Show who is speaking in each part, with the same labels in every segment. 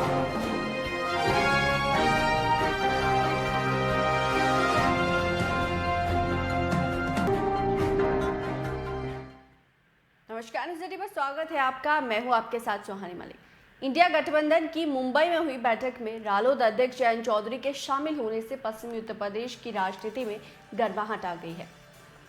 Speaker 1: नमस्कार, न्यूज़ 18 पर स्वागत है आपका। मैं हूं आपके साथ सुहानी मलिक। इंडिया गठबंधन की मुंबई में हुई बैठक में रालोद अध्यक्ष जयंत चौधरी के शामिल होने से पश्चिमी उत्तर प्रदेश की राजनीति में गर्माहट आ गई है।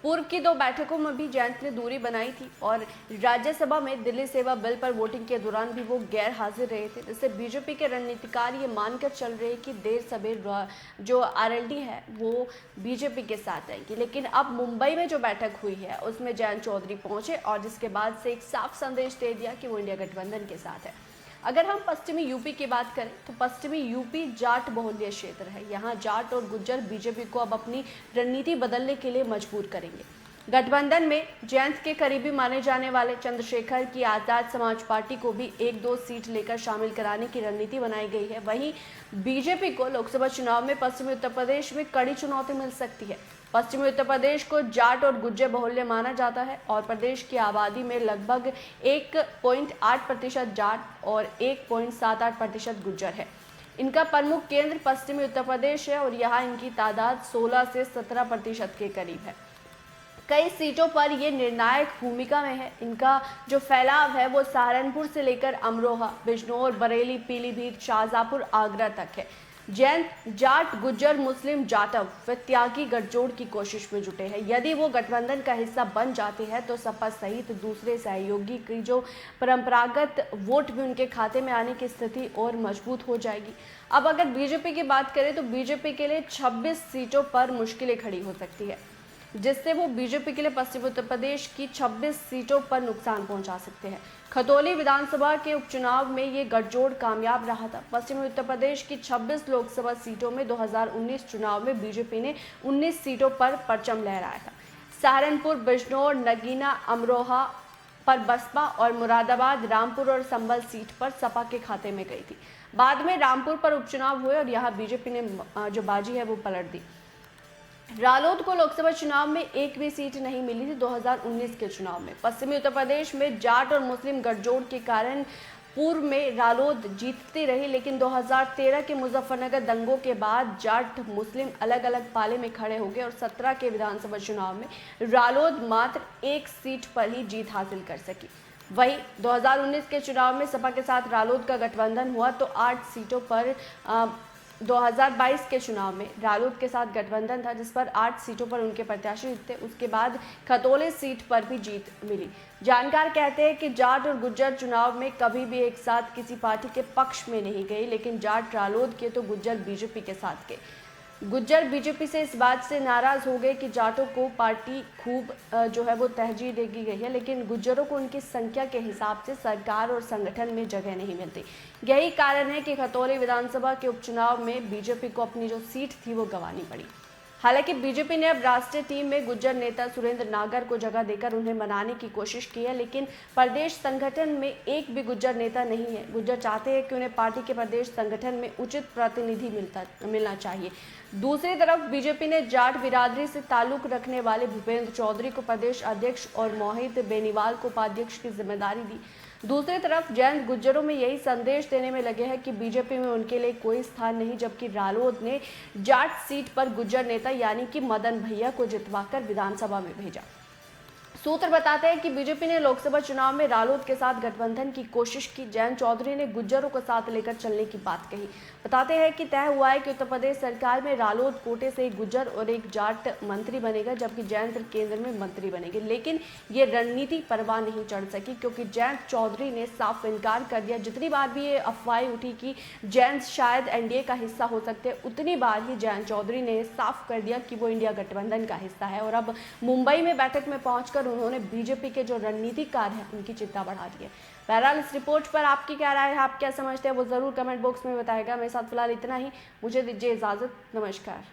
Speaker 1: पूर्व की 2 बैठकों में भी जयंत ने दूरी बनाई थी और राज्यसभा में दिल्ली सेवा बिल पर वोटिंग के दौरान भी वो गैर हाजिर रहे थे, जिससे बीजेपी के रणनीतिकार ये मानकर चल रहे कि देर सवेर जो आरएलडी है वो बीजेपी के साथ आएगी। लेकिन अब मुंबई में जो बैठक हुई है उसमें जयंत चौधरी पहुंचे और जिसके बाद से एक साफ संदेश दे दिया कि वो इंडिया गठबंधन के साथ है। अगर हम पश्चिमी यूपी की बात करें तो पश्चिमी यूपी जाट बहुल्य क्षेत्र है। यहाँ जाट और गुज्जर बीजेपी को अब अपनी रणनीति बदलने के लिए मजबूर करेंगे। गठबंधन में जयंत के करीबी माने जाने वाले चंद्रशेखर की आजाद समाज पार्टी को भी 1-2 सीट लेकर शामिल कराने की रणनीति बनाई गई है। वहीं बीजेपी को लोकसभा चुनाव में पश्चिमी उत्तर प्रदेश में कड़ी चुनौती मिल सकती है। पश्चिमी उत्तर प्रदेश को जाट और गुज्जर बहुल्य माना जाता है और प्रदेश की आबादी में लगभग 1.8% जाट और 1.78% गुज्जर है। इनका प्रमुख केंद्र पश्चिमी उत्तर प्रदेश है और यहाँ इनकी तादाद 16 से 17% के करीब है। कई सीटों पर ये निर्णायक भूमिका में है। इनका जो फैलाव है वो सहारनपुर से लेकर अमरोहा, बिजनौर, बरेली, पीलीभीत, शाहजहांपुर, आगरा तक है। जयंत जाट, गुज्जर, मुस्लिम, जाटव व त्यागी गठजोड़ की कोशिश में जुटे हैं। यदि वो गठबंधन का हिस्सा बन जाते हैं तो सपा सहित दूसरे सहयोगी की जो परंपरागत वोट भी उनके खाते में आने की स्थिति और मजबूत हो जाएगी। अब अगर बीजेपी की बात करें तो बीजेपी के लिए 26 सीटों पर मुश्किलें खड़ी हो सकती है, जिससे वो बीजेपी के लिए पश्चिमी उत्तर प्रदेश की 26 सीटों पर नुकसान पहुंचा सकते हैं। खतौली विधानसभा के उपचुनाव में ये गठजोड़ कामयाब रहा था। पश्चिमी उत्तर प्रदेश की 26 लोकसभा सीटों में 2019 चुनाव में बीजेपी ने 19 सीटों पर परचम लहराया था। सहारनपुर, बिजनौर, नगीना, अमरोहा पर बसपा और मुरादाबाद, रामपुर और संभल सीट पर सपा के खाते में गई थी। बाद में रामपुर पर उपचुनाव हुए और यहाँ बीजेपी ने जो बाजी है वो पलट दी। रालोद को लोकसभा चुनाव में एक भी सीट नहीं मिली थी 2019 के चुनाव में। पश्चिमी उत्तर प्रदेश में जाट और मुस्लिम गठजोड़ के कारण पूर्व में रालोद जीतती रही, लेकिन 2013 के मुजफ्फरनगर दंगों के बाद जाट मुस्लिम अलग अलग पाले में खड़े हो गए और 17 के विधानसभा चुनाव में रालोद मात्र 1 सीट पर ही जीत हासिल कर सकी। वहीं 2019 के चुनाव में सपा के साथ रालोद का गठबंधन हुआ तो 8 सीटों पर 2022 के चुनाव में रालोद के साथ गठबंधन था, जिस पर 8 सीटों पर उनके प्रत्याशी जीते। उसके बाद खतौली सीट पर भी जीत मिली। जानकार कहते हैं कि जाट और गुज्जर चुनाव में कभी भी एक साथ किसी पार्टी के पक्ष में नहीं गई, लेकिन जाट रालोद के तो गुज्जर बीजेपी के साथ गए। गुज्जर बीजेपी से इस बात से नाराज हो गए कि जाटों को पार्टी खूब जो है वो तरजीह दी गई है, लेकिन गुज्जरों को उनकी संख्या के हिसाब से सरकार और संगठन में जगह नहीं मिलती। यही कारण है कि खतौली विधानसभा के उपचुनाव में बीजेपी को अपनी जो सीट थी वो गंवानी पड़ी। हालांकि बीजेपी ने अब राष्ट्रीय टीम में गुज्जर नेता सुरेंद्र नागर को जगह देकर उन्हें मनाने की कोशिश की है, लेकिन प्रदेश संगठन में एक भी गुज्जर नेता नहीं है। गुज्जर चाहते हैं कि उन्हें पार्टी के प्रदेश संगठन में उचित प्रतिनिधि मिलना चाहिए। दूसरी तरफ बीजेपी ने जाट बिरादरी से ताल्लुक रखने वाले भूपेंद्र चौधरी को प्रदेश अध्यक्ष और मोहित बेनीवाल को उपाध्यक्ष की जिम्मेदारी दी। दूसरी तरफ जयंत गुज्जरों में यही संदेश देने में लगे हैं कि बीजेपी में उनके लिए कोई स्थान नहीं, जबकि रालोद ने जाट सीट पर गुज्जर नेता यानी कि मदन भैया को जितवाकर विधानसभा में भेजा। सूत्र बताते हैं कि बीजेपी ने लोकसभा चुनाव में रालोद के साथ गठबंधन की कोशिश की। जयंत चौधरी ने गुज्जरों को साथ लेकर चलने की बात कही। बताते हैं कि तय हुआ है कि उत्तर प्रदेश सरकार में रालोद कोटे से एक गुज्जर और एक जाट मंत्री बनेगा, जबकि जयंत केंद्र में मंत्री बनेंगे। लेकिन ये रणनीति परवाह नहीं चढ़ सकी, क्योंकि जयंत चौधरी ने साफ इनकार कर दिया। जितनी बार भी ये अफवाहें उठी कि जयंत शायद एनडीए का हिस्सा हो सकते हैं, उतनी बार ही जयंत चौधरी ने साफ कर दिया कि वो इंडिया गठबंधन का हिस्सा है। और अब मुंबई में बैठक में पहुंचकर उन्होंने बीजेपी के जो रणनीतिकार हैं उनकी चिंता बढ़ा दी है। बहरहाल इस रिपोर्ट पर आपकी क्या राय है, आप क्या समझते हैं, वो जरूर कमेंट बॉक्स में बताएगा। मेरे साथ फिलहाल इतना ही, मुझे दीजिए इजाजत, नमस्कार।